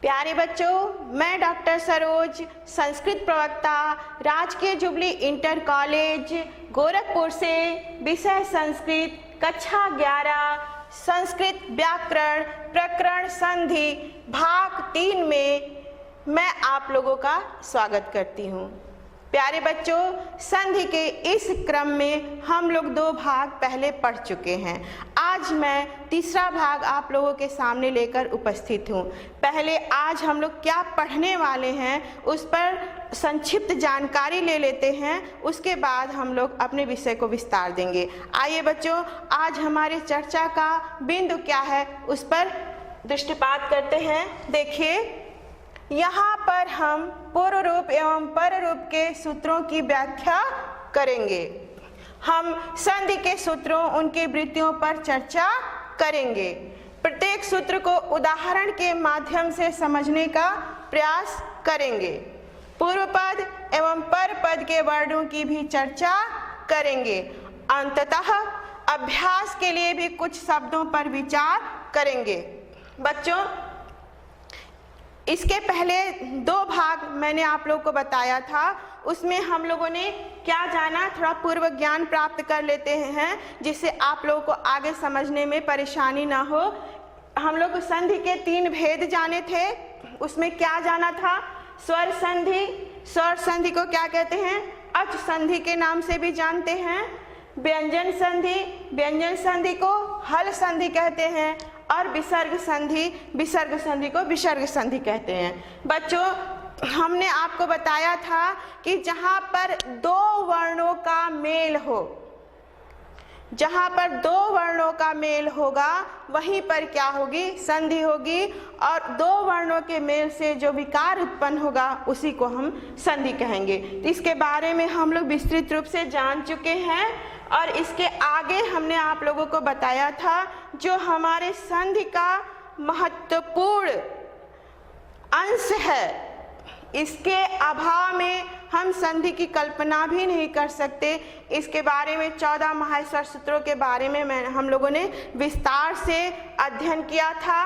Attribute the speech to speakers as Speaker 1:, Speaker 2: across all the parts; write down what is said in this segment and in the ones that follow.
Speaker 1: प्यारे बच्चों, मैं डॉक्टर सरोज, संस्कृत प्रवक्ता, राजकीय जुबली इंटर कॉलेज गोरखपुर से विषय संस्कृत कक्षा 11 संस्कृत व्याकरण प्रकरण संधि भाग 3 में मैं आप लोगों का स्वागत करती हूँ। प्यारे बच्चों, संधि के इस क्रम में हम लोग 2 भाग पहले पढ़ चुके हैं। आज मैं तीसरा भाग आप लोगों के सामने लेकर उपस्थित हूँ। पहले आज हम लोग क्या पढ़ने वाले हैं उस पर संक्षिप्त जानकारी ले लेते हैं, उसके बाद हम लोग अपने विषय को विस्तार देंगे। आइए बच्चों, आज हमारी चर्चा का बिंदु क्या है उस पर दृष्टिपात करते हैं। देखिए, यहाँ पर हम पूर्व रूप एवं पर रूप के सूत्रों की व्याख्या करेंगे। हम संधि के सूत्रों, उनकी वृत्तियों पर चर्चा करेंगे। प्रत्येक सूत्र को उदाहरण के माध्यम से समझने का प्रयास करेंगे। पूर्व पद एवं पर पद के वर्णों की भी चर्चा करेंगे। अंततः अभ्यास के लिए भी कुछ शब्दों पर विचार करेंगे। बच्चों, इसके पहले 2 भाग मैंने आप लोगों को बताया था, उसमें हम लोगों ने क्या जाना, थोड़ा पूर्व ज्ञान प्राप्त कर लेते हैं जिससे आप लोगों को आगे समझने में परेशानी ना हो। हम लोग संधि के 3 भेद जाने थे। उसमें क्या जाना था? स्वर संधि, स्वर संधि को क्या कहते हैं? अच संधि के नाम से भी जानते हैं। व्यंजन संधि, व्यंजन संधि को हल संधि कहते हैं। और विसर्ग संधि, विसर्ग संधि को विसर्ग संधि कहते हैं। बच्चों, हमने आपको बताया था कि जहां पर 2 वर्णों का मेल हो, जहां पर 2 वर्णों का मेल होगा वहीं पर क्या होगी? संधि होगी। और 2 वर्णों के मेल से जो विकार उत्पन्न होगा उसी को हम संधि कहेंगे। तो इसके बारे में हम लोग विस्तृत रूप से जान चुके हैं। और इसके आगे हमने आप लोगों को बताया था जो हमारे संधि का महत्वपूर्ण अंश है, इसके अभाव में हम संधि की कल्पना भी नहीं कर सकते। इसके बारे में 14 माहेश्वर सूत्रों के बारे में हम लोगों ने विस्तार से अध्ययन किया था।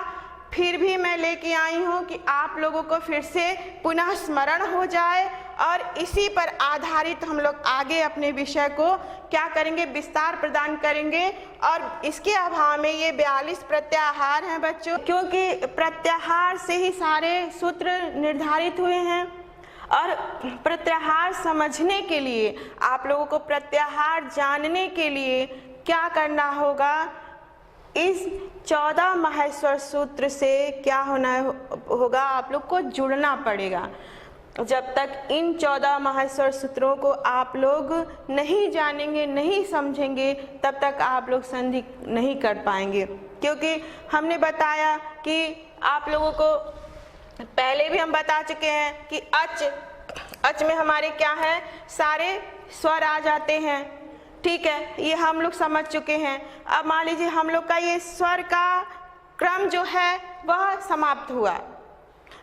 Speaker 1: फिर भी मैं लेके आई हूँ कि आप लोगों को फिर से पुनः स्मरण हो जाए और इसी पर आधारित हम लोग आगे अपने विषय को क्या करेंगे? विस्तार प्रदान करेंगे। और इसके अभाव में ये 42 प्रत्याहार हैं बच्चों, क्योंकि प्रत्याहार से ही सारे सूत्र निर्धारित हुए हैं। और प्रत्याहार समझने के लिए, आप लोगों को प्रत्याहार जानने के लिए क्या करना होगा? इस 14 माहेश्वर सूत्र से क्या होना होगा? आप लोग को जुड़ना पड़ेगा। जब तक इन 14 माहेश्वर सूत्रों को आप लोग नहीं जानेंगे, नहीं समझेंगे, तब तक आप लोग संधि नहीं कर पाएंगे। क्योंकि हमने बताया कि आप लोगों को पहले भी हम बता चुके हैं कि अच में हमारे क्या है? सारे स्वर आ जाते हैं। ठीक है, ये हम लोग समझ चुके हैं। अब मान लीजिए हम लोग का ये स्वर का क्रम जो है वह समाप्त हुआ,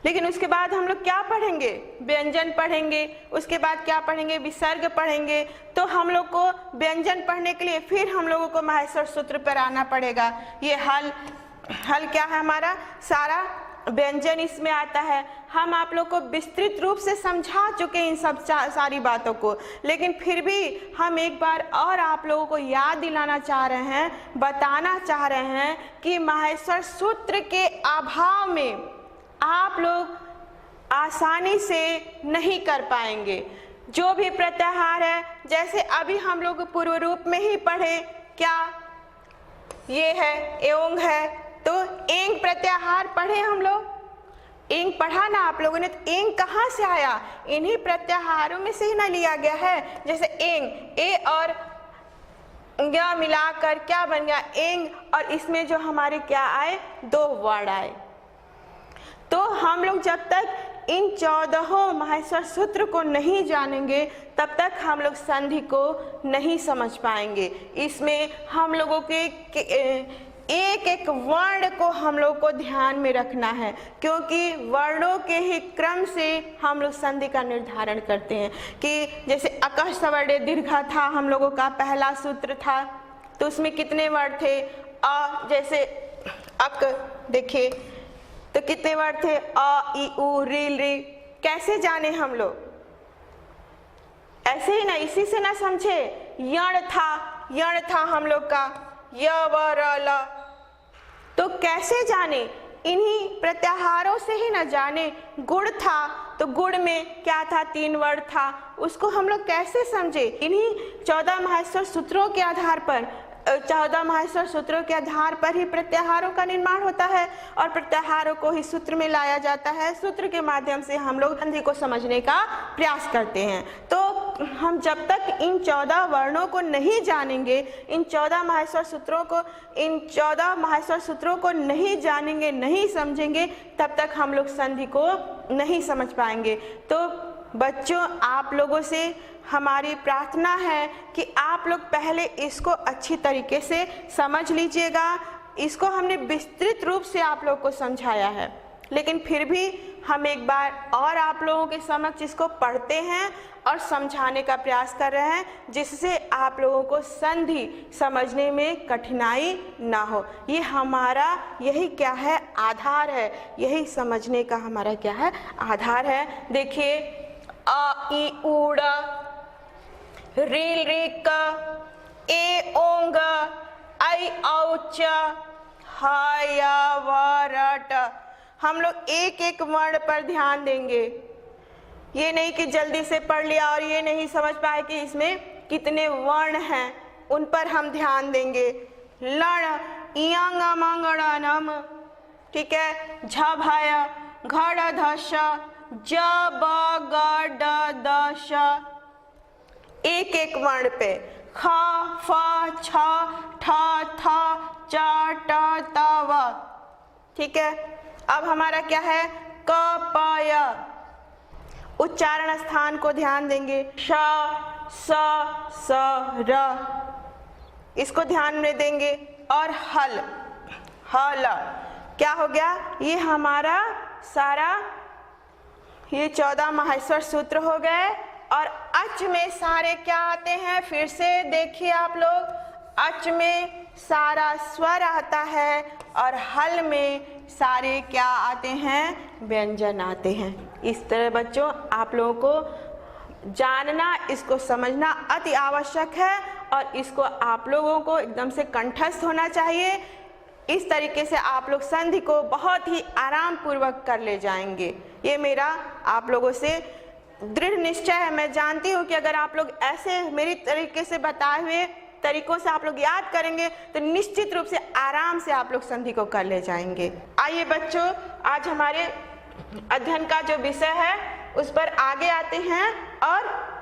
Speaker 1: लेकिन उसके बाद हम लोग क्या पढ़ेंगे? व्यंजन पढ़ेंगे। उसके बाद क्या पढ़ेंगे? विसर्ग पढ़ेंगे। तो हम लोग को व्यंजन पढ़ने के लिए फिर हम लोगों को माहेश्वर सूत्र पर आना पड़ेगा। ये हल क्या है? हमारा सारा व्यंजन इसमें आता है। हम आप लोग को विस्तृत रूप से समझा चुके हैं इन सब सारी बातों को, लेकिन फिर भी हम एक बार और आप लोगों को याद दिलाना चाह रहे हैं, बताना चाह रहे हैं कि माहेश्वर सूत्र के अभाव में आप लोग आसानी से नहीं कर पाएंगे। जो भी प्रत्याहार है, जैसे अभी हम लोग पूर्व रूप में ही पढ़े, क्या ये है? एवं है, तो एंग प्रत्याहार पढ़े हम लोग। एंग पढ़ा ना आप लोगों ने? तो एंग कहाँ से आया? इन्हीं प्रत्याहारों में से ही ना लिया गया है। जैसे एंग, ए और ग मिलाकर क्या बन गया? एंग। और इसमें जो हमारे क्या आए? 2 वर्ण आए। तो हम लोग जब तक इन 14 माहेश्वर सूत्र को नहीं जानेंगे तब तक हम लोग संधि को नहीं समझ पाएंगे। इसमें हम लोगों के एक एक वर्ण को हम लोग को ध्यान में रखना है, क्योंकि वर्णों के ही क्रम से हम लोग संधि का निर्धारण करते हैं। कि जैसे अकः सवर्णे दीर्घ था, हम लोगों का पहला सूत्र था, तो उसमें कितने वर्ण थे? जैसे अक, देखिए तो कितने वर्ड थे? अ, ई, उ, रील, री। कैसे जाने हम लोग? ऐसे ही ना, इसी से ना समझे। यण था हम लोग का, य, व, र, ल। तो कैसे जाने? इन्हीं प्रत्याहारों से ही ना जाने। गुण था तो गुण में क्या था? 3 वर्ड था, उसको हम लोग कैसे समझे? इन्हीं 14 माहेश्वर सूत्रों के आधार पर, 14 माहेश्वर सूत्रों के आधार पर ही प्रत्याहारों का निर्माण होता है और प्रत्याहारों को ही सूत्र में लाया जाता है। सूत्र के माध्यम से हम लोग संधि को समझने का प्रयास करते हैं। तो हम जब तक इन 14 वर्णों को नहीं जानेंगे, इन 14 माहेश्वर सूत्रों को नहीं जानेंगे, नहीं समझेंगे, तब तक हम लोग संधि को नहीं समझ पाएंगे। तो बच्चों, आप लोगों से हमारी प्रार्थना है कि आप लोग पहले इसको अच्छी तरीके से समझ लीजिएगा। इसको हमने विस्तृत रूप से आप लोग को समझाया है, लेकिन फिर भी हम एक बार और आप लोगों के समक्ष इसको पढ़ते हैं और समझाने का प्रयास कर रहे हैं, जिससे आप लोगों को संधि समझने में कठिनाई ना हो। ये हमारा यही क्या है? आधार है। यही समझने का हमारा क्या है? आधार है। देखिए, अ, ई, उ, रील, ऋक, ए, ओंग, ऐ, औ, च, ह, य, व, र, ट। हम लोग एक एक वर्ण पर ध्यान देंगे। ये नहीं कि जल्दी से पढ़ लिया और ये नहीं समझ पाए कि इसमें कितने वर्ण हैं, उन पर हम ध्यान देंगे। लण, इयंग, मंगण, नम, ठीक है। झ, भय, घड़, धश, ज, ब, ग, ड, द, श। एक एक वर्ण पे ख, फ, छ, ठ, थ, च, ट, त, व, ठीक है। अब हमारा क्या है? क, प, य। उच्चारण स्थान को ध्यान देंगे। श, स, स, र, इसको ध्यान में देंगे। और हल, हल, क्या हो गया? ये हमारा सारा ये 14 माहेश्वर सूत्र हो गए। और अच में सारे क्या आते हैं? फिर से देखिए आप लोग, अच में सारा स्वर आता है और हल में सारे क्या आते हैं? व्यंजन आते हैं। इस तरह बच्चों, आप लोगों को जानना, इसको समझना अति आवश्यक है और इसको आप लोगों को एकदम से कंठस्थ होना चाहिए। इस तरीके से आप लोग संधि को बहुत ही आराम पूर्वक कर ले जाएंगे। ये मेरा आप लोगों से दृढ़ निश्चय है। मैं जानती हूँ कि अगर आप लोग ऐसे मेरी तरीके से बताए हुए तरीकों से आप लोग याद करेंगे तो निश्चित रूप से आराम से आप लोग संधि को कर ले जाएंगे। आइए बच्चों, आज हमारे अध्ययन का जो विषय है उस पर आगे आते हैं और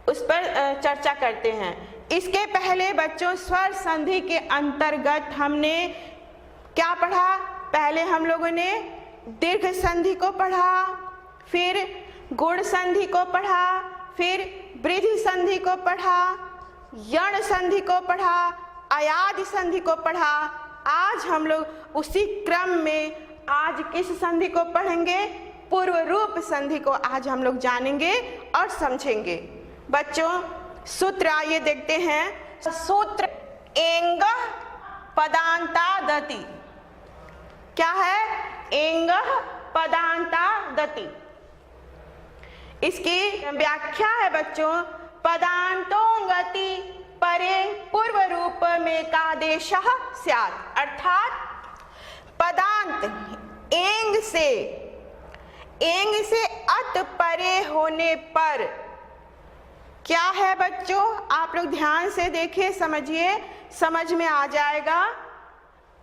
Speaker 1: उस पर चर्चा करते हैं। इसके पहले बच्चों, स्वर संधि के अंतर्गत हमने क्या पढ़ा? पहले हम लोगों ने दीर्घ संधि को पढ़ा, फिर गुण संधि को पढ़ा, फिर वृद्धि संधि को पढ़ा, यण संधि को पढ़ा, अयादि संधि को पढ़ा। आज हम लोग उसी क्रम में आज किस संधि को पढ़ेंगे? पूर्व रूप संधि को आज हम लोग जानेंगे और समझेंगे। बच्चों, सूत्र आइए देखते हैं। सूत्र एंग पदांता दति। क्या है? एंग पदांता दति। इसकी व्याख्या है बच्चों, पदांतों गति परे पूर्व रूप में कादेशः स्यात्। अर्थात पदांत एंग से अत परे होने पर क्या है बच्चों? आप लोग ध्यान से देखिए, समझिए, समझ में आ जाएगा।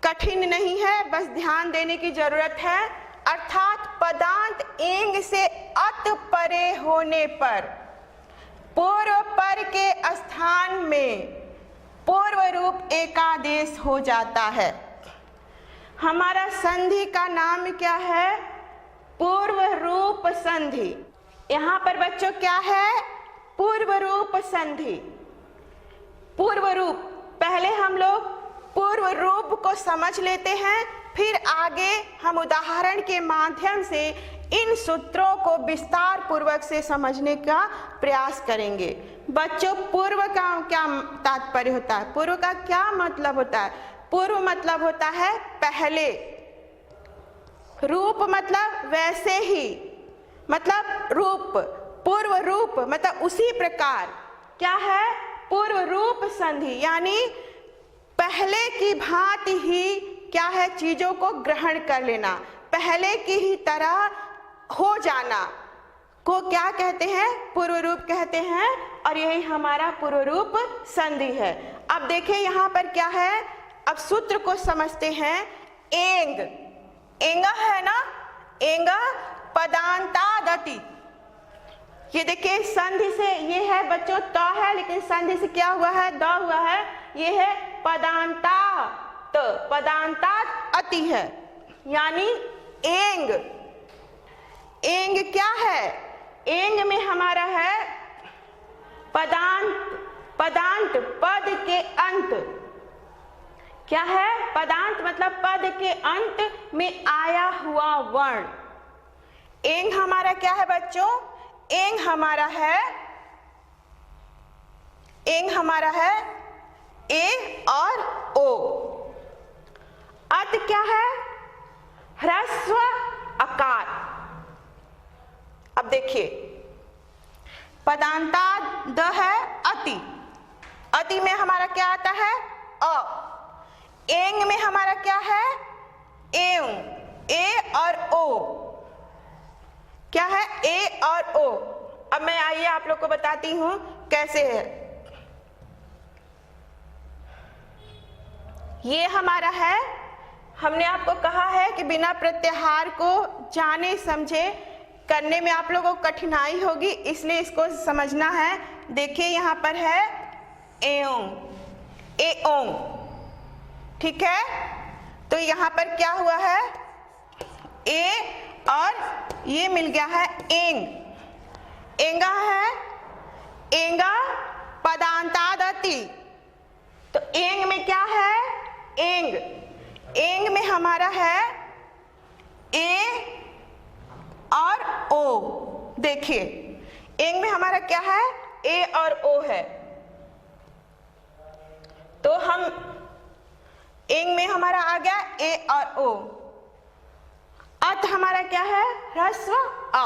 Speaker 1: कठिन नहीं है, बस ध्यान देने की जरूरत है। अर्थात पदांत एंग से अत परे होने पर पूर्व पर के स्थान में पूर्व रूप एकादेश हो जाता है। हमारा संधि का नाम क्या है? पूर्व रूप संधि। यहाँ पर बच्चों क्या है? पूर्व रूप संधि। पूर्व रूप, पहले हम लोग पूर्व रूप को समझ लेते हैं, फिर आगे हम उदाहरण के माध्यम से इन सूत्रों को विस्तार पूर्वक से समझने का प्रयास करेंगे। बच्चों, पूर्व का क्या तात्पर्य होता है? पूर्व का क्या मतलब होता है? पूर्व मतलब होता है पहले। रूप मतलब वैसे ही, मतलब रूप, पूर्व रूप मतलब उसी प्रकार। क्या है? पूर्व रूप संधि, यानी पहले की भांति ही क्या है, चीजों को ग्रहण कर लेना, पहले की ही तरह हो जाना को क्या कहते हैं? पूर्व रूप कहते हैं। और यही हमारा पूर्व रूप संधि है। अब देखिए यहाँ पर क्या है, अब सूत्र को समझते हैं। एंग, एंगा है ना, एंगा पदांतादति। ये देखिए संधि से, ये है बच्चों त है, लेकिन संधि से क्या हुआ है? द हुआ है। ये है पदांतात, पदांतात अति है, यानी एंग। एंग क्या है? एंग में हमारा है पदांत, पदांत पद के अंत। क्या है? पदांत मतलब पद के अंत में आया हुआ वर्ण। एंग हमारा क्या है बच्चों? एंग हमारा है, एंग हमारा है ए और ओ। अत क्या है? ह्रस्व अकार। अब देखिए, पदांता द है अति, अति में हमारा क्या आता है? अ। एंग में हमारा क्या है? एव, ए और ओ। क्या है? ए और ओ। अब मैं आइए आप लोग को बताती हूं कैसे है। ये हमारा है, हमने आपको कहा है कि बिना प्रत्याहार को जाने समझे करने में आप लोगों को कठिनाई होगी, इसलिए इसको समझना है। देखिए यहाँ पर है एओं, एओं, ठीक है। तो यहाँ पर क्या हुआ है? ए और ये मिल गया है एंग, एंगा है, एंगा पदांतादति। तो एंग में क्या है? एंग, एंग में हमारा है ए और ओ। देखिए एंग में हमारा क्या है? ए और ओ है। तो हम एंग में हमारा आ गया ए और ओ। अत हमारा क्या है? ह्रस्व अ।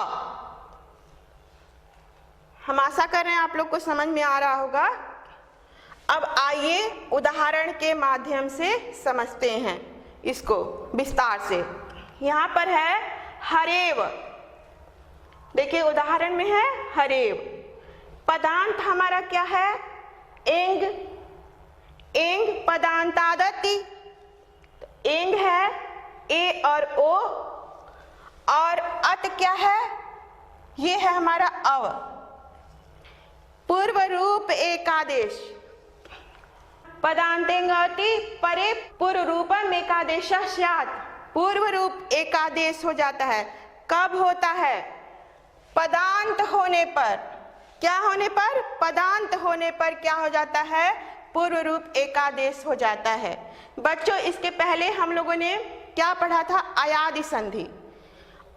Speaker 1: हम आशा कर रहे हैं आप लोग को समझ में आ रहा होगा। अब आइए उदाहरण के माध्यम से समझते हैं इसको विस्तार से। यहाँ पर है हरेव। देखिए उदाहरण में है हरेव। पदांत हमारा क्या है? एंग, एंग पदांतादति। एंग है ए और ओ, और अत क्या है? ये है हमारा अव। पूर्व रूप एकादेश, पदांतेंगति परे पूर्व रूपम एकादेश स्यात्। पूर्व रूप एकादेश हो जाता है। कब होता है? पदांत होने पर। क्या होने पर? पदांत होने पर क्या हो जाता है? पूर्व रूप एकादेश हो जाता है। बच्चों इसके पहले हम लोगों ने क्या पढ़ा था? अयादि संधि।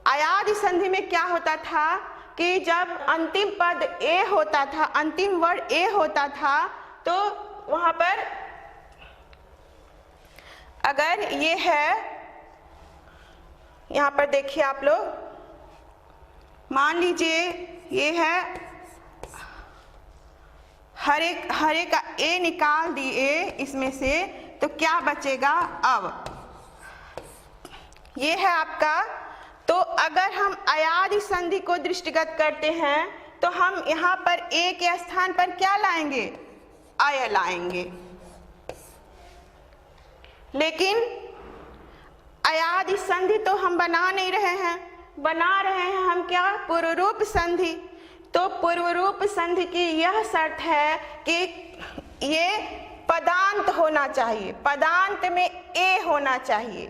Speaker 1: अयादि संधि में क्या होता था कि जब अंतिम पद ए होता था, अंतिम वर्ड ए होता था, तो वहां पर अगर ये है, यहां पर देखिए आप लोग, मान लीजिए ये है हरे का ए निकाल दिए इसमें से, तो क्या बचेगा? अब ये है आपका। तो अगर हम अयादि संधि को दृष्टिगत करते हैं तो हम यहाँ पर ए के स्थान पर क्या लाएंगे? अय लाएंगे। लेकिन अयादि संधि तो हम बना नहीं रहे हैं, बना रहे हैं हम क्या? पूर्व रूप संधि। तो पूर्व रूप संधि की यह शर्त है कि ये पदांत होना चाहिए, पदांत में ए होना चाहिए।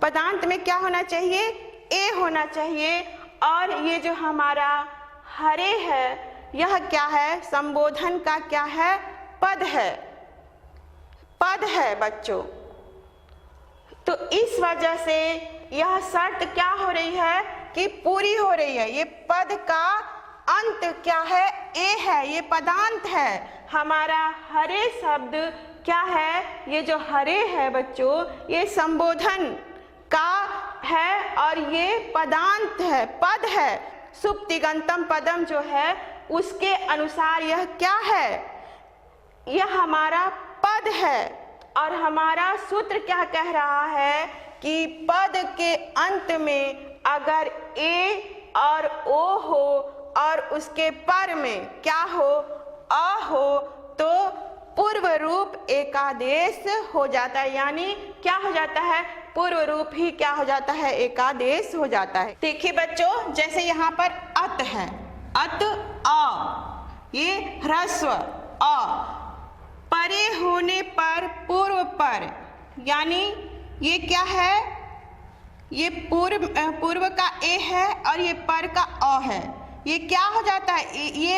Speaker 1: पदांत में क्या होना चाहिए? ए होना चाहिए। और ये जो हमारा हरे है, यह क्या है? संबोधन का क्या है? पद है, पद है बच्चों। तो इस वजह से यह शर्त क्या हो रही है कि पूरी हो रही है। ये पद का अंत क्या है? ए है, ये पदांत है। हमारा हरे शब्द क्या है? ये जो हरे है बच्चों, ये संबोधन का है और ये पदांत है, पद है। सुप्तिगंतम पदम जो है उसके अनुसार यह क्या है, यह हमारा पद है। और हमारा सूत्र क्या कह रहा है कि पद के अंत में अगर ए और ओ हो और उसके पर में क्या हो, अ हो, तो पूर्व रूप एकादेश हो जाता है। यानी क्या हो जाता है, पूर्व रूप ही क्या हो जाता है, एकादेश हो जाता है। देखिए बच्चों, जैसे यहाँ पर अत है, अत अ, ये ह्रस्व अ, परे होने पर पूर्व पर, यानी ये क्या है, ये पूर्व का ए है और ये पर का अ है। ये क्या हो जाता है, ये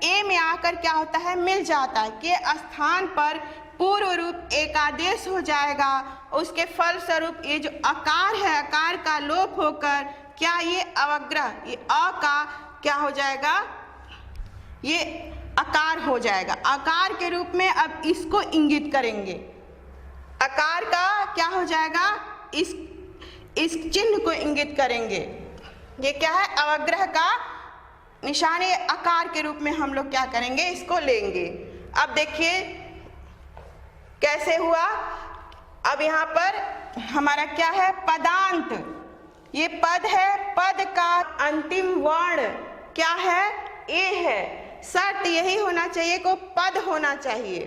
Speaker 1: ए में आकर क्या होता है, मिल जाता है के स्थान पर पूर्व रूप एकादेश हो जाएगा। उसके फल स्वरूप ये जो अकार है, अकार का लोप होकर क्या ये अवग्रह, ये अ का क्या हो जाएगा, ये अकार हो जाएगा। अकार के रूप में अब इसको इंगित करेंगे, अकार का क्या हो जाएगा, इस चिन्ह को इंगित करेंगे। ये क्या है, अवग्रह का निशानी आकार के रूप में हम लोग क्या करेंगे, इसको लेंगे। अब देखिए कैसे हुआ। अब यहाँ पर हमारा क्या है, पदांत, ये पद है, पद का अंतिम वर्ण क्या है, ए है। शर्त यही होना चाहिए को पद होना चाहिए,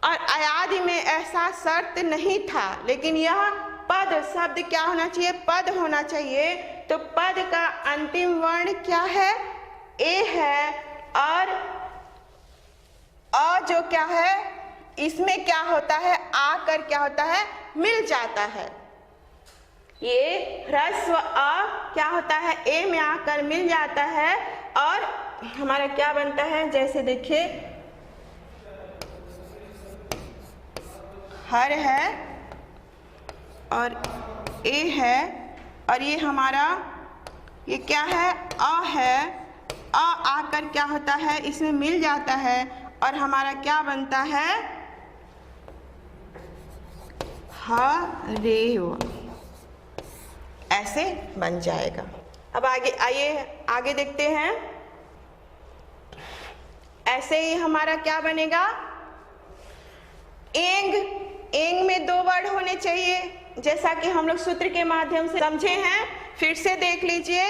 Speaker 1: और अयादि में ऐसा शर्त नहीं था, लेकिन यह पद शब्द क्या होना चाहिए, पद होना चाहिए। तो पद का अंतिम वर्ण क्या है, ए है, और अ जो क्या है इसमें क्या होता है, आकर क्या होता है, मिल जाता है। ये ह्रस्व अ क्या होता है, ए में आकर मिल जाता है और हमारा क्या बनता है, जैसे देखिए हर है और ए है, और ये हमारा ये क्या है, अ है, अ आकर क्या होता है, इसमें मिल जाता है और हमारा क्या बनता है, हरेव, ऐसे बन जाएगा। अब आगे आइए, आगे देखते हैं। ऐसे ही हमारा क्या बनेगा, एंग, एंग में दो वर्ड होने चाहिए, जैसा कि हम लोग सूत्र के माध्यम से समझे हैं। फिर से देख लीजिए,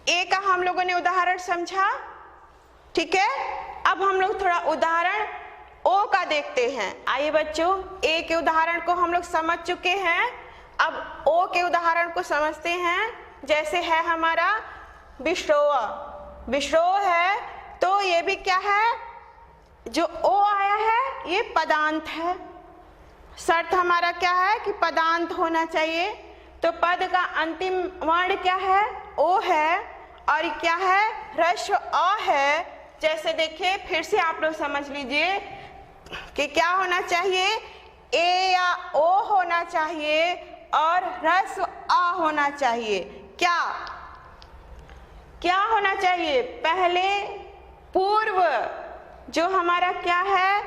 Speaker 1: ए का हम लोगों ने उदाहरण समझा, ठीक है। अब हम लोग थोड़ा उदाहरण ओ का देखते हैं। आइए बच्चों, ए के उदाहरण को हम लोग समझ चुके हैं, अब ओ के उदाहरण को समझते हैं। जैसे है हमारा विश्रोह, विश्रोह है, तो ये भी क्या है, जो ओ आया है ये पदांत है। शर्त हमारा क्या है कि पदांत होना चाहिए। तो पद का अंतिम वर्ण क्या है, ओ है, और क्या है, ह्रस्व अ है। जैसे देखिए फिर से आप लोग समझ लीजिए कि क्या होना चाहिए, ए या ओ होना चाहिए और ह्रस्व अ होना चाहिए। क्या क्या होना चाहिए, पहले पूर्व जो हमारा क्या है,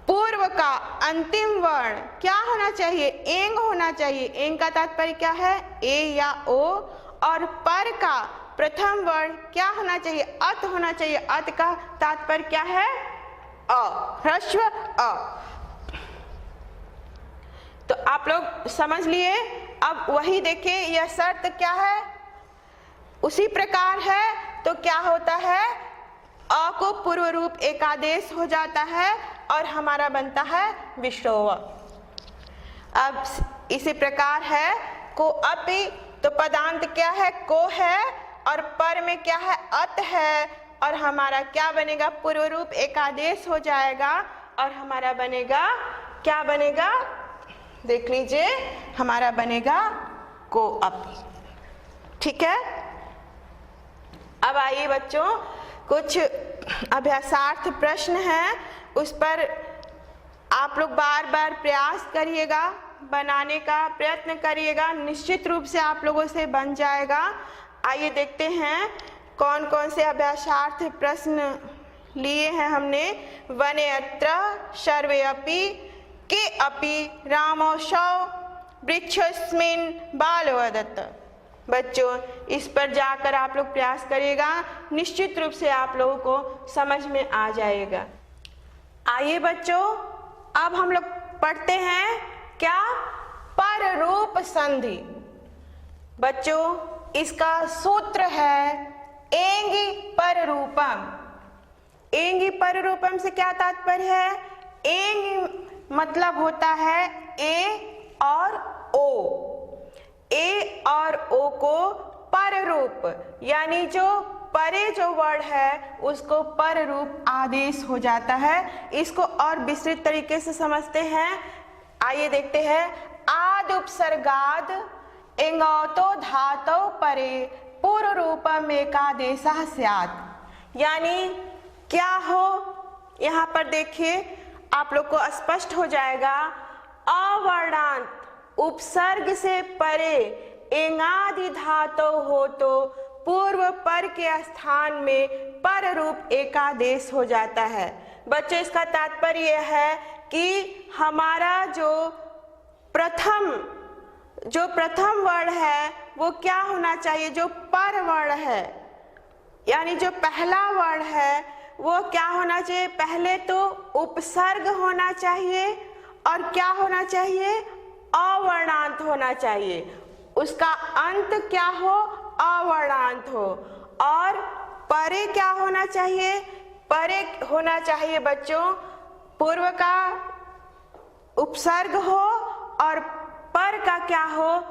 Speaker 1: पूर्व का अंतिम वर्ण क्या होना चाहिए, एंग होना चाहिए। एंग का तात्पर्य क्या है, ए या ओ, और पर का प्रथम वर्ण क्या होना चाहिए, अत होना चाहिए। अत का तात्पर्य क्या है, अ, ह्रस्व अ। तो आप लोग समझ लिए। अब वही देखिए, यह शर्त क्या है, उसी प्रकार है। तो क्या होता है, अ को पूर्व रूप एकादेश हो जाता है और हमारा बनता है विश्रोह। अब इसी प्रकार है को अपि, तो पदांत क्या है, को है, और पर में क्या है, अत है, और हमारा क्या बनेगा, पूर्व रूप एकादेश हो जाएगा और हमारा बनेगा, क्या बनेगा, देख लीजिए, हमारा बनेगा को अपि, ठीक है। अब आइए बच्चों, कुछ अभ्यासार्थ प्रश्न हैं, उस पर आप लोग बार बार प्रयास करिएगा, बनाने का प्रयत्न करिएगा, निश्चित रूप से आप लोगों से बन जाएगा। आइए देखते हैं कौन कौन से अभ्यासार्थ प्रश्न लिए हैं हमने। वने अत्र सर्वे अपि, के अपि रामौ शौ वृक्षस्मिन् बालो वदत्। बच्चों, इस पर जाकर आप लोग प्रयास करिएगा, निश्चित रूप से आप लोगों को समझ में आ जाएगा। आइए बच्चों, अब हम लोग पढ़ते हैं क्या, पररूप संधि। बच्चों, इसका सूत्र है एंगि पररूपम। एंगि पररूपम से क्या तात्पर्य है? एंगि मतलब होता है ए और ओ। ए और ओ को पररूप, यानी जो परे जो वर्ड है उसको पररूप आदेश हो जाता है। इसको और विस्तृत तरीके से समझते हैं। आइए देखते हैं। आद उपसर्गाद एंगौतो धातौ परे पूर्व रूपम एकादेशः स्यात्। यानी क्या हो, यहाँ पर देखिए आप लोग को स्पष्ट हो जाएगा। अवर्णांत उपसर्ग से परे एंगादि धातु हो तो पूर्व पर के स्थान में पर रूप एकादेश हो जाता है। बच्चों, इसका तात्पर्य यह है कि हमारा जो प्रथम वर्ण है वो क्या होना चाहिए, जो पर वर्ण है, यानी जो पहला वर्ण है वो क्या होना चाहिए? पहले तो उपसर्ग होना चाहिए और क्या होना चाहिए? अवर्णांत होना चाहिए। उसका अंत क्या हो? अवर्णांत हो। और परे क्या होना चाहिए? परे होना चाहिए बच्चों पूर्व का उपसर्ग हो और पर का क्या हो?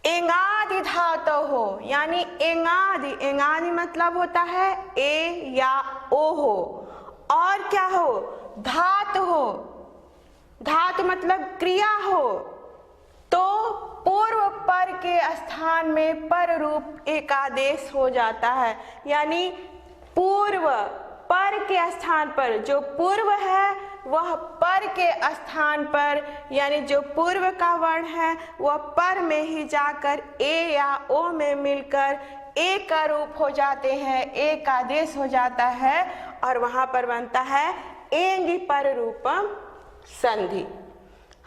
Speaker 1: एंगादि धातु हो। यानी एंगादि, एंगादि मतलब होता है ए या ओ हो। और क्या हो? धातु हो। धातु मतलब क्रिया हो। तो पूर्व पर के स्थान में पर रूप एकादेश हो जाता है। यानी पूर्व पर के स्थान पर, जो पूर्व है वह पर के स्थान पर, यानी जो पूर्व का वर्ण है वह पर में ही जाकर ए या ओ में मिलकर ए का रूप हो जाते हैं, ए का आदेश हो जाता है और वहां पर बनता है एंगि पर रूपम संधि।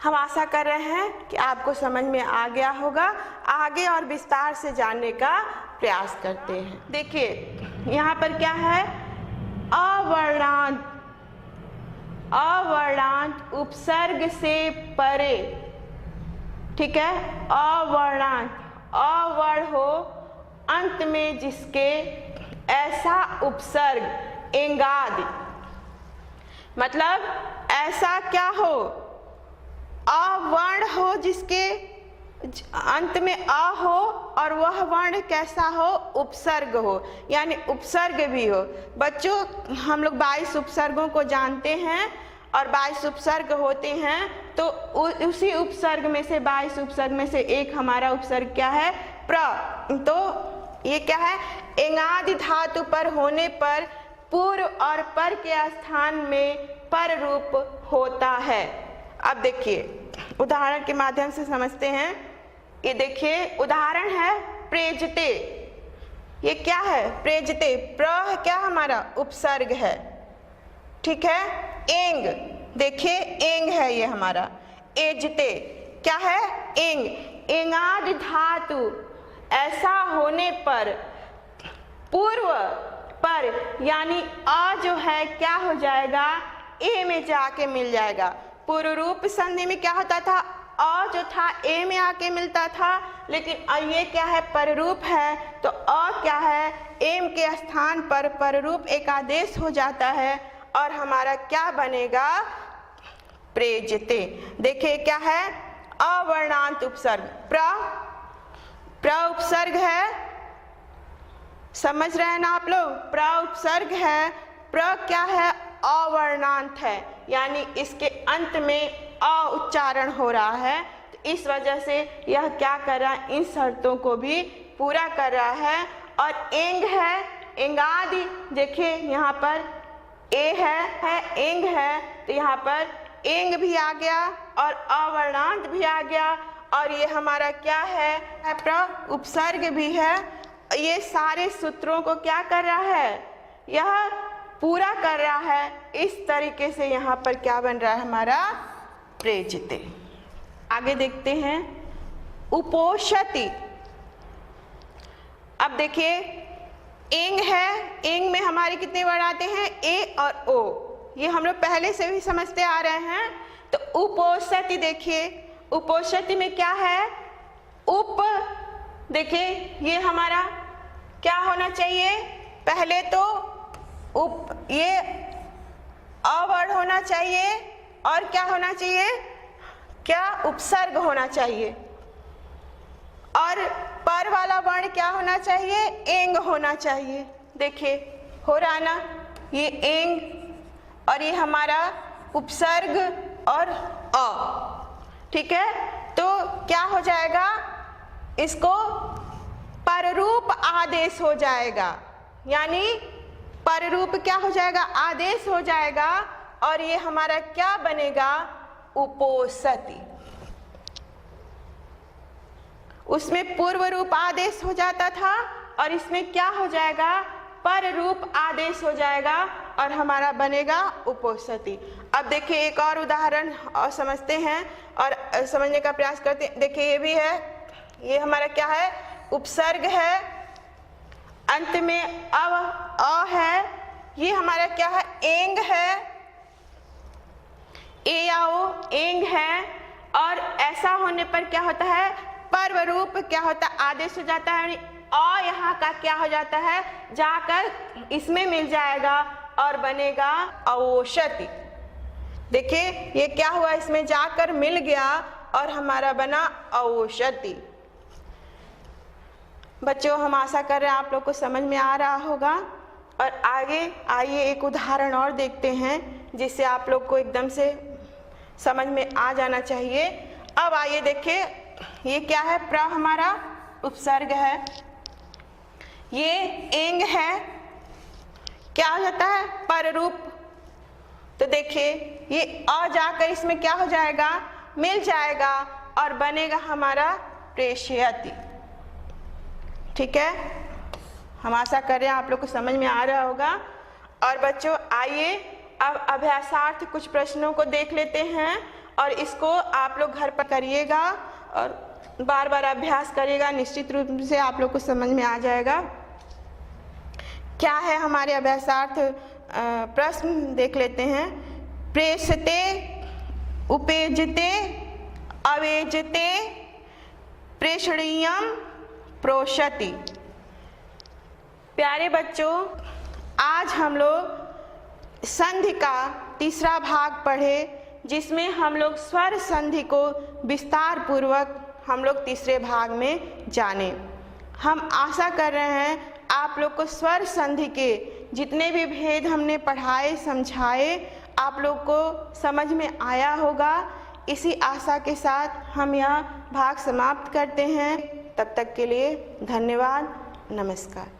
Speaker 1: हम आशा कर रहे हैं कि आपको समझ में आ गया होगा। आगे और विस्तार से जानने का प्रयास करते हैं। देखिए यहाँ पर क्या है? अवर्णांत, अवर्णांत उपसर्ग से परे, ठीक है। अवर्णांत, अवर्ण हो अंत में जिसके ऐसा उपसर्ग एंगादि, मतलब ऐसा क्या हो? अवर्ण हो जिसके अंत में अ हो और वह वर्ण कैसा हो? उपसर्ग हो, यानी उपसर्ग भी हो। बच्चों हम लोग 22 उपसर्गों को जानते हैं और 22 उपसर्ग होते हैं, तो उसी उपसर्ग में से 22 उपसर्ग में से एक हमारा उपसर्ग क्या है? प्र। तो ये क्या है? एंगादि धातु पर होने पर पूर्व और पर के स्थान में पर रूप होता है। अब देखिए उदाहरण के माध्यम से समझते हैं। ये देखिए उदाहरण है प्रेजते। ये क्या है? प्रेजते। प्र क्या हमारा उपसर्ग है, ठीक है। एंग, देखिए एंग है ये हमारा। एजते क्या है? एंग। एंगादि धातु ऐसा होने पर पूर्व पर, यानी अ जो है क्या हो जाएगा? ए में जाके मिल जाएगा। पूर्व रूप संधि में क्या होता था? अ जो था ए में आके मिलता था, लेकिन ये क्या है? पररूप है, तो अ क्या है? एम के स्थान पर पररूप एक आदेश हो जाता है और हमारा क्या बनेगा? प्रेजते। देखिए क्या है? अवर्णांत उपसर्ग। प्र उपसर्ग है, समझ रहे हैं ना आप लोग? प्र उपसर्ग है। प्र क्या है? अवर्णांत है, यानी इसके अंत में अ उच्चारण हो रहा है। तो इस वजह से यह क्या कर रहा है? इन शर्तों को भी पूरा कर रहा है। और एंग है, एंगादि, देखिए यहाँ पर ए है एंग है, तो यहाँ पर एंग भी आ गया और अवर्णांत भी आ गया और ये हमारा क्या है? प्र उपसर्ग भी है। ये सारे सूत्रों को क्या कर रहा है? यह पूरा कर रहा है। इस तरीके से यहाँ पर क्या बन रहा है हमारा? प्रेजते। आगे देखते हैं उपोषति। अब देखिए एंग है, एंग में हमारे कितने वर्ड आते हैं, ए और ओ, ये हम लोग पहले से भी समझते आ रहे हैं। तो उपोषति देखिए, उपोषति में क्या है, उप, देखिए ये हमारा क्या होना चाहिए, पहले तो उप, ये अ वर्ड होना चाहिए और क्या होना चाहिए, क्या उपसर्ग होना चाहिए, और पर वाला वर्ण क्या होना चाहिए, एंग होना चाहिए। देखिए हो रहा ना, ये एंग और ये हमारा उपसर्ग और अ, ठीक है। तो क्या हो जाएगा, इसको पररूप आदेश हो जाएगा, यानी पररूप क्या हो जाएगा, आदेश हो जाएगा, और ये हमारा क्या बनेगा, उपोषति। उसमें पूर्व रूप आदेश हो जाता था और इसमें क्या हो जाएगा, पर रूप आदेश हो जाएगा और हमारा बनेगा उपोषति। अब देखिए एक और उदाहरण और समझते हैं और समझने का प्रयास करते हैं। देखिए ये भी है, ये हमारा क्या है, उपसर्ग है, अंत में अ है, ये हमारा क्या है, एंग है, ए या ओ एंग है, और ऐसा होने पर क्या होता है, पर्व रूप क्या होता है, आदेश हो जाता है, और यहाँ का क्या हो जाता है, जाकर इसमें मिल जाएगा और बनेगा अवोषति। देखिए ये क्या हुआ, इसमें जाकर मिल गया और हमारा बना अवोषति। बच्चों हम आशा कर रहे हैं आप लोग को समझ में आ रहा होगा, और आगे आइए एक उदाहरण और देखते हैं जिससे आप लोग को एकदम से समझ में आ जाना चाहिए। अब आइए देखिए, ये क्या है, प्र हमारा उपसर्ग है, ये एंग है, क्या हो जाता है, पर रूप। तो देखिए ये अ जाकर इसमें क्या हो जाएगा, मिल जाएगा और बनेगा हमारा प्रेषयति। ठीक है, हम आशा कर रहे हैं आप लोग को समझ में आ रहा होगा। और बच्चों आइए अब अभ्यासार्थ कुछ प्रश्नों को देख लेते हैं और इसको आप लोग घर पर करिएगा और बार बार अभ्यास करिएगा, निश्चित रूप से आप लोग को समझ में आ जाएगा। क्या है हमारे अभ्यासार्थ प्रश्न देख लेते हैं। प्रेषते, उपेजते, अवेजते, प्रेषणीयम, प्रोषति। प्यारे बच्चों, आज हम लोग संधि का तीसरा भाग पढ़े, जिसमें हम लोग स्वर संधि को विस्तार पूर्वक हम लोग तीसरे भाग में जाने। हम आशा कर रहे हैं आप लोग को स्वर संधि के जितने भी भेद हमने पढ़ाए समझाए आप लोग को समझ में आया होगा। इसी आशा के साथ हम यह भाग समाप्त करते हैं। तब तक के लिए धन्यवाद, नमस्कार।